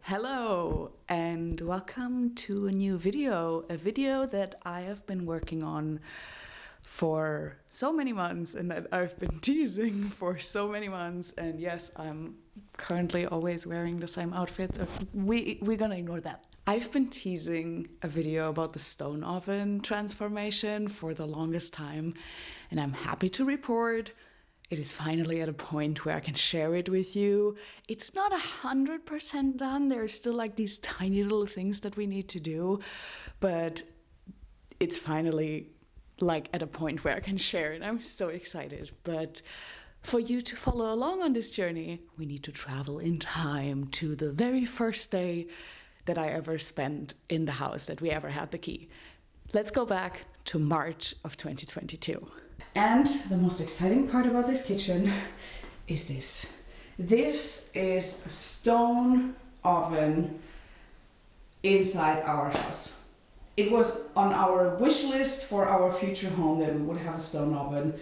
Hello and welcome to a new video, a video that I have been working on for so many months and that I've been teasing for so many months. And yes, I'm currently always wearing the same outfit. We're gonna ignore that. I've been teasing a video about the stone oven transformation for the longest time, and I'm happy to report it is finally at a point where I can share it with you. It's not 100% done. There's still like these tiny little things that we need to do, but it's finally like at a point where I can share it. I'm so excited. But for you to follow along on this journey, we need to travel in time to the very first day that I ever spent in the house, that we ever had the key. Let's go back to March of 2022. And the most exciting part about this kitchen is this. This is a stone oven inside our house. It was on our wish list for our future home that we would have a stone oven,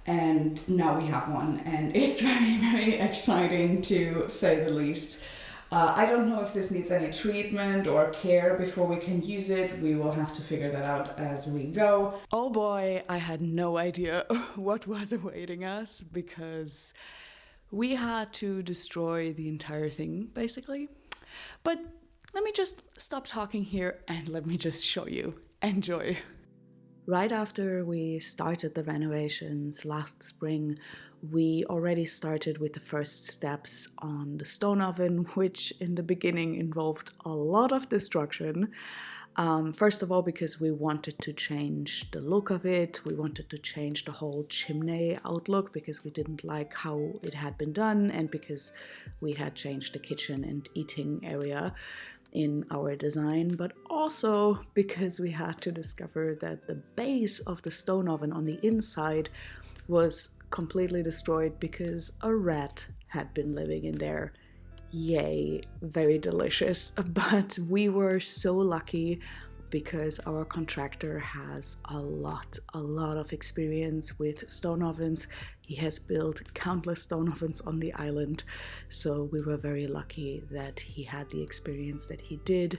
and now we have one, and it's very, very exciting to say the least. I don't know if this needs any treatment or care before we can use it. We will have to figure that out as we go. Oh boy, I had no idea what was awaiting us because we had to destroy the entire thing, basically. But let me just stop talking here and let me just show you. Enjoy. Right after we started the renovations last spring, we already started with the first steps on the stone oven, which in the beginning involved a lot of destruction. First of all, because we wanted to change the look of it, we wanted to change the whole chimney outlook because we didn't like how it had been done, and because we had changed the kitchen and eating area in our design, but also because we had to discover that the base of the stone oven on the inside was completely destroyed because a rat had been living in there. Yay, very delicious. But we were so lucky because our contractor has a lot of experience with stone ovens. He has built countless stone ovens on the island, so we were very lucky that he had the experience that he did.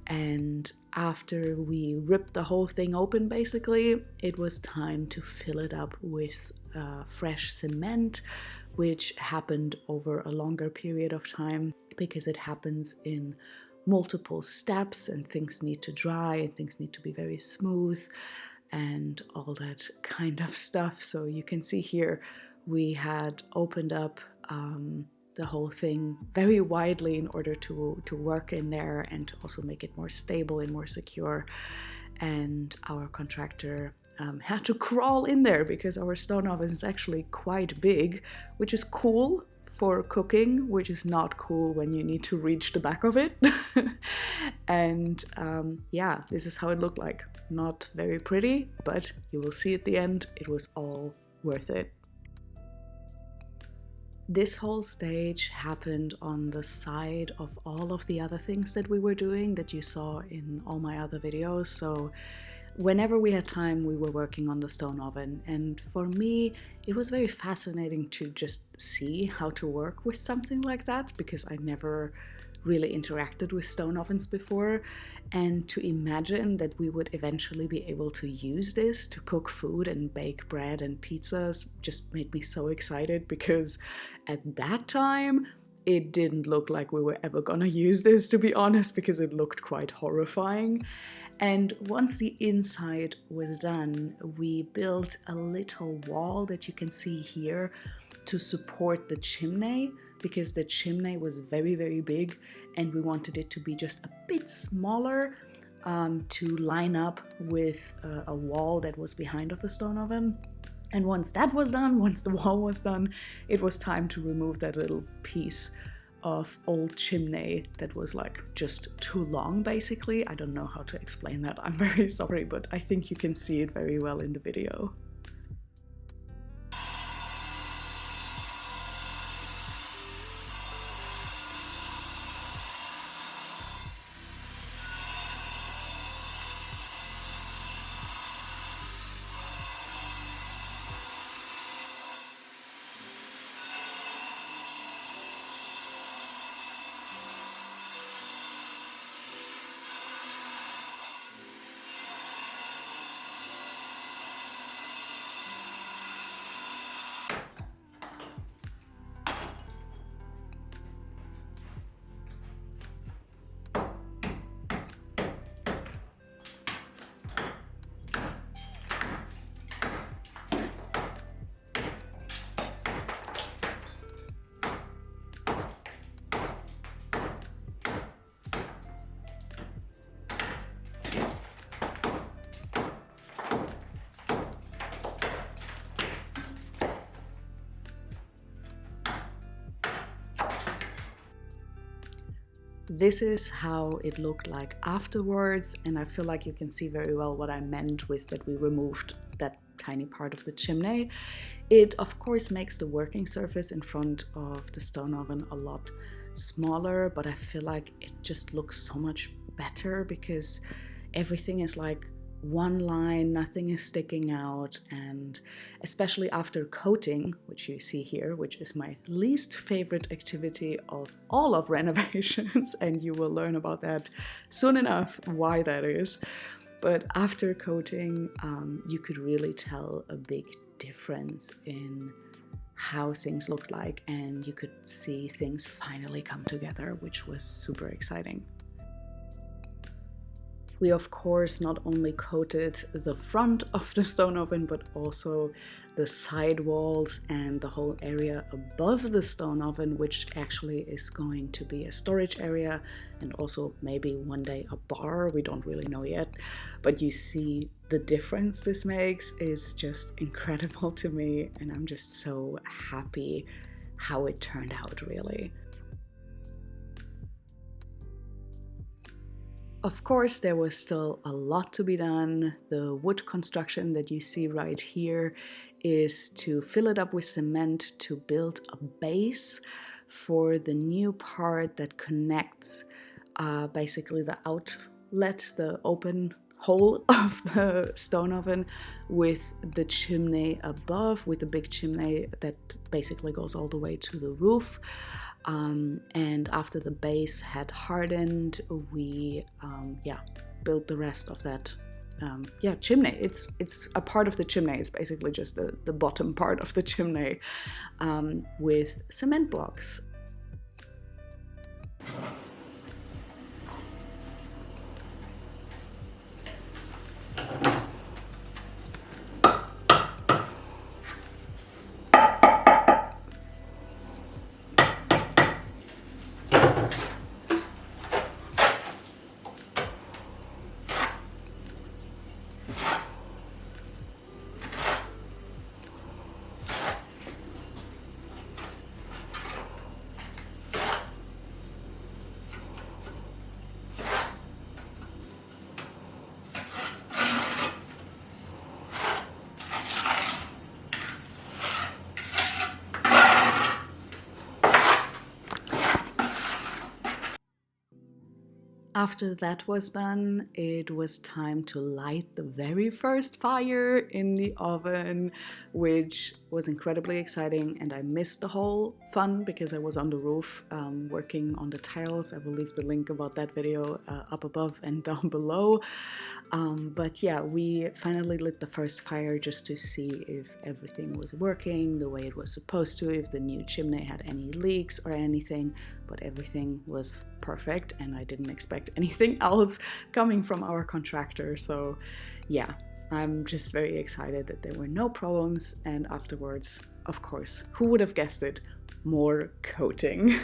And after we ripped the whole thing open, basically, it was time to fill it up with fresh cement, which happened over a longer period of time because it happens in multiple steps and things need to dry and things need to be very smooth and all that kind of stuff. So you can see here we had opened up the whole thing very widely in order to work in there and to also make it more stable and more secure. And our contractor had to crawl in there because our stone oven is actually quite big, which is cool for cooking, which is not cool when you need to reach the back of it. And yeah, this is how it looked like. Not very pretty, but you will see at the end, it was all worth it. This whole stage happened on the side of all of the other things that we were doing that you saw in all my other videos. So whenever we had time, we were working on the stone oven. And for me, it was very fascinating to just see how to work with something like that because I never really interacted with stone ovens before, and to imagine that we would eventually be able to use this to cook food and bake bread and pizzas just made me so excited, because at that time it didn't look like we were ever gonna use this, to be honest, because it looked quite horrifying. And once the inside was done, we built a little wall that you can see here to support the chimney, because the chimney was very, very big and we wanted it to be just a bit smaller to line up with a wall that was behind of the stone oven. And once that was done, once the wall was done, it was time to remove that little piece of old chimney that was like just too long, basically. I don't know how to explain that. I'm very sorry, but I think you can see it very well in the video. This is how it looked like afterwards, and I feel like you can see very well what I meant with that we removed that tiny part of the chimney. It of course makes the working surface in front of the stone oven a lot smaller, but I feel like it just looks so much better because everything is like one line, nothing is sticking out, and especially after coating, which you see here, which is my least favorite activity of all of renovations, and you will learn about that soon enough why that is. But after coating, you could really tell a big difference in how things looked like, and you could see things finally come together, which was super exciting. We of course not only coated the front of the stone oven, but also the side walls and the whole area above the stone oven, which actually is going to be a storage area and also maybe one day a bar. We don't really know yet, but you see the difference this makes is just incredible to me, and I'm just so happy how it turned out, really. Of course, there was still a lot to be done. The wood construction that you see right here is to fill it up with cement to build a base for the new part that connects basically the outlet, the open hole of the stone oven with the chimney above, with the big chimney that basically goes all the way to the roof. And after the base had hardened, we built the rest of that chimney. It's a part of the chimney. It's basically just the bottom part of the chimney with cement blocks. After that was done, it was time to light the very first fire in the oven, which was incredibly exciting, and I missed the whole fun because I was on the roof working on the tiles. I will leave the link about that video up above and down below. But yeah, we finally lit the first fire just to see if everything was working the way it was supposed to, if the new chimney had any leaks or anything, but everything was perfect and I didn't expect anything else coming from our contractor. So yeah, I'm just very excited that there were no problems, and afterwards, of course, who would have guessed it, more coating.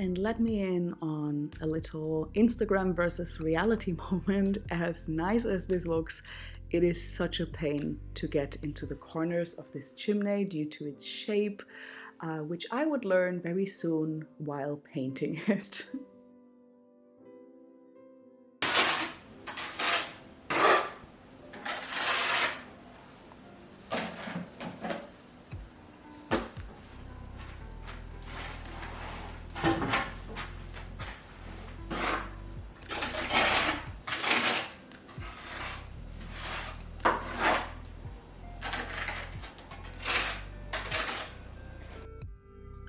And let me in on a little Instagram versus reality moment. As nice as this looks, it is such a pain to get into the corners of this chimney due to its shape, which I would learn very soon while painting it.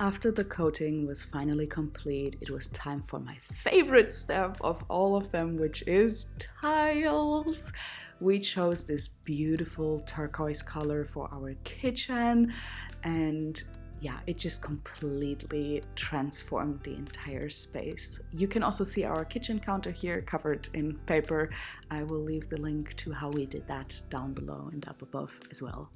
After the coating was finally complete, it was time for my favorite step of all of them, which is tiles. We chose this beautiful turquoise color for our kitchen, and yeah, it just completely transformed the entire space. You can also see our kitchen counter here covered in paper. I will leave the link to how we did that down below and up above as well.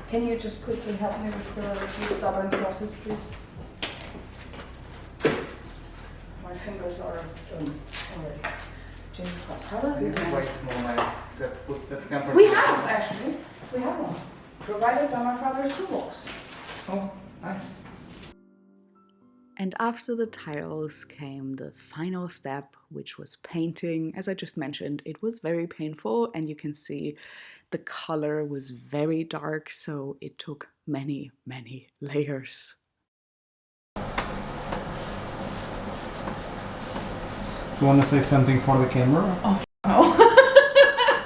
Can you just quickly help me with the few stubborn crosses, please? My fingers are already. Jesus Christ, how does this quite small knife that can. We have, actually. We have one. Provided by my father's toolbox. Oh, nice. And after the tiles came the final step, which was painting. As I just mentioned, it was very painful, and you can see the color was very dark, so it took many, many layers. You want to say something for the camera? Oh, no.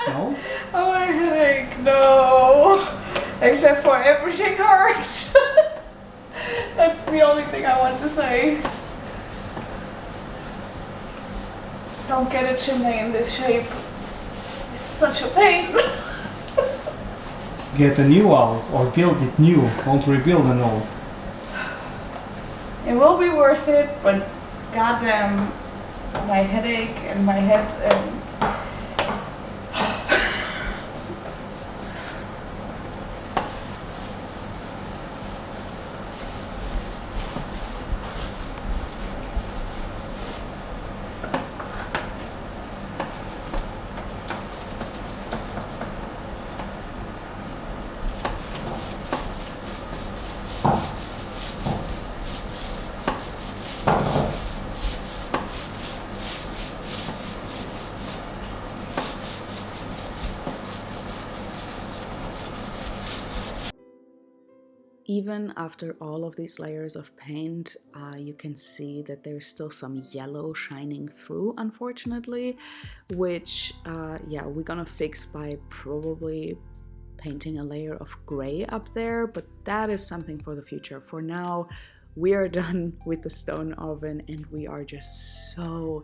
No? Oh, my headache, no. Except for everything hurts. That's the only thing I want to say. Don't get a chimney in this shape. It's such a pain. Get a new house or build it new, don't rebuild an old. It will be worth it, but goddamn, my headache and my head and even after all of these layers of paint, you can see that there's still some yellow shining through, unfortunately, which, yeah, we're gonna fix by probably painting a layer of gray up there, but that is something for the future. For now, we are done with the stone oven, and we are just so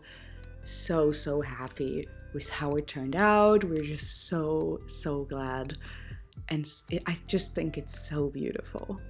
happy with how it turned out. We're just so glad. And I just think it's so beautiful.